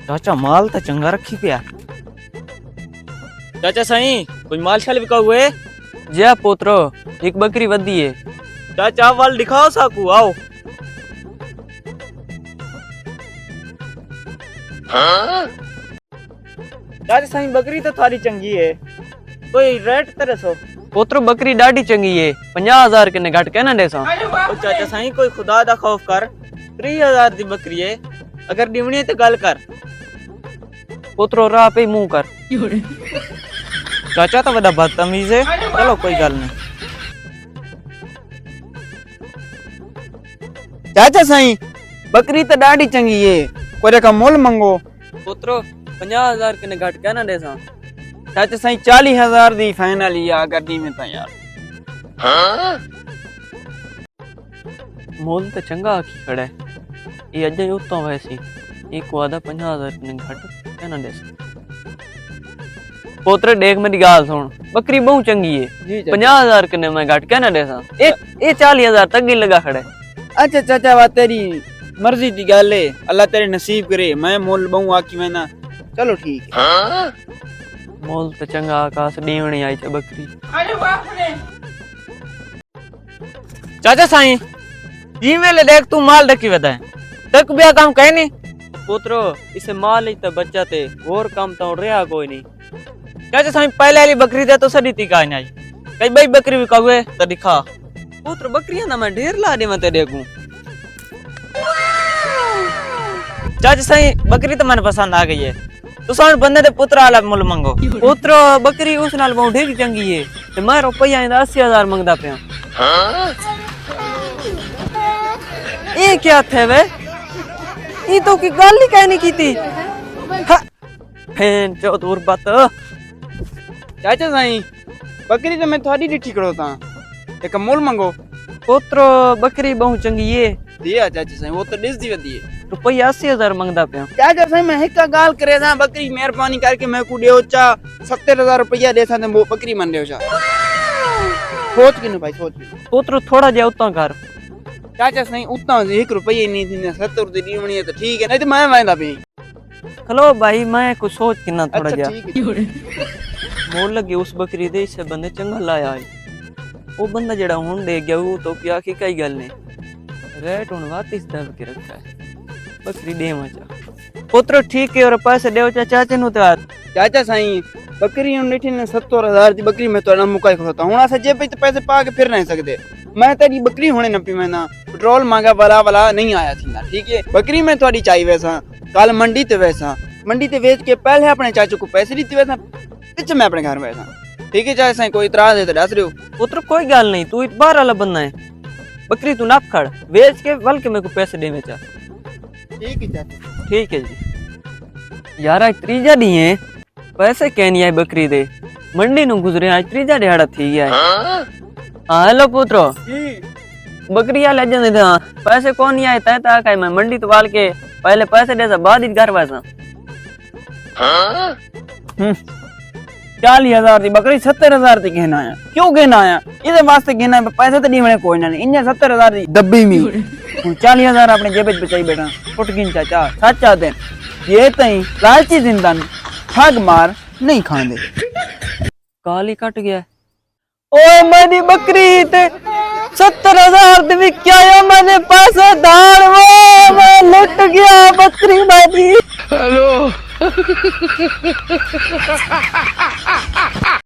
चाचा माल तो चंगा रखी पिया। चाचा सही कोई माल शाल बिका हुए? जा पोत्रो एक बकरी वधी है। चाचा वाल दिखाओ साकू आओ। चाचा सही बकरी तो थारी चंगी है, कोई रेट तेरे सो? पोत्रो बकरी डाडी चंगी है, 50,000 के ने घट के ना देसा। ओ चाचा सही कोई खुदा दा खौफ कर, 30,000 दी बकरी है, अगर दिवनी है तो गल कर। पोत्रो राह पे मुंह कर। चाचा तो बड़ा बदतमीज है, चलो कोई गल नहीं। चाचा सही बकरी तो डाडी चंगी है, कोई का मोल मंगो। पोत्रो 50,000 के ने घट के ना देसा। चाचा सही 40,000 दी फाइनल ही आ गड्डी में तो यार। मोल तो चंगा आखी खड़ा है, ये अजय उतो वैसी एक वादा 50,000 के ने घट के ना देसा। पोत्रे देख मेरी गाल सुन, बकरी बहुत चंगी है, 50,000 के ने मैं घट के ना देसा। ए 40,000 तक ही लगा खड़ा है। अच्छा चाचा बात तेरी मर्जी की गल है, अल्लाह तेरे नसीब करे, मैं मोल बहु आकी मैं ना। चलो ठीक है। मोल तो चंगा आकाश दीवणी आई छे बकरी। अरे बाप रे। चाचा साईं जी मेले देख तू माल रखी वदा है, तक बिया काम कहे नहीं। पुत्रो इसे माल ही तो बच्चा थे, और काम तो रहा कोई नहीं। चाचा साईं पहले वाली बकरी दे तो सदी ती काई नहीं, कई भाई बकरी भी कहुए तो दिखा। पुत्र बकरियां ना मैं ढेर ला दे मैं ते देखूं। चाचा साईं बकरी तो मन पसंद आ गई है, तो साउंड बंदे दे पुत्र वाला मुल मंगो। पुत्र बकरी उस नाल बहुत ढेर चंगी है, ते मैं रुपया 80,000 मंगदा पिया। ये क्या थे वे? ये तो की गल ही कहनी की थी। फैन चौथ और बात। चाचा साईं बकरी तो मैं थोड़ी डिठी करोता, एक मोल मंगो। पुत्र बकरी बहुत चंगी है। दिया चाचा साईं वो तो डिस दी वदी है, रुपया 80,000 मंगदा पिया। चाचा साईं मैं एक गाल करे था, बकरी मेहरबानी करके मैं को देओ चा 70,000 रुपया दे सा वो बकरी मन देओ चा। सोच के न भाई सोच के। पुत्र थोड़ा जा उतना कर। चाचा साईं उतना 1 रुपया नहीं थी, 70 दी दीवणी है तो ठीक है, नहीं तो मैं वांदा पे। हेलो भाई मैं कुछ सोच के ना थोड़ा अच्छा जा ठीक है। मोल लगे उस बकरी दे से बंदे चंगा लाया है। वो बंदा जड़ा हुन दे गया वो तो क्या की कई गल ने रेट हुन वातिस दब के रखा है, बकरी दे मचा। पुत्र ठीक है और पैसे देओ चाचा नु तो। चाचा साईं बकरी हुन निठी ने 70,000 दी बकरी में तो ना मुकाई खोता हुन अस जेब पे पैसे पा के फिर नहीं सकदे। मैं तेरी बकरी होने न पी मैं ना पेट्रोल मांगा वाला नहीं आया थी ना, ठीक है। बकरी में थोड़ी चाहिए वैसा कल मंडी ते वैसा मंडी ते बेच के पहले अपने चाचू को पैसे दीते वैसा पिछ मैं अपने घर वैसा, ठीक है। चाचा साईं कोई इतराज है तो दस रहो। पुत्र कोई गल नहीं, तू इतबार वाला बंदा है, बकरी तू नाप खड़ बेच के बल के मेरे को पैसे दे में चा। ठीक है चाचा। ठीक है जी। यार आज त्रीजा दी है पैसे कहनी है बकरी दे, मंडी नु गुजरे आज त्रीजा दिहाड़ा थी गया है। हाँ हेलो पुत्रो बकरिया ले जाने था पैसे कौन नहीं आए तय ता मैं मंडी तो वाल के पहले पैसे दे सा बाद ही घर वैसा। 40,000 दी बकरी 70,000 दी कहना आया, क्यों कहना आया इसे वास्ते कहना पैसे तो नहीं कोई ना इन्हें 70,000 दी डब्बी में 40,000 अपने जेब च बचाई बैठा। फुट गिन चाचा सच्चा दे ये तई लालची जिंदा ठग मार नहीं खांदे। काली कट गया ओ मेरी बकरी ते 70,000 दी विक्या मैंने पैसे दाल वो मैं लुट गया बकरी मेरी। हेलो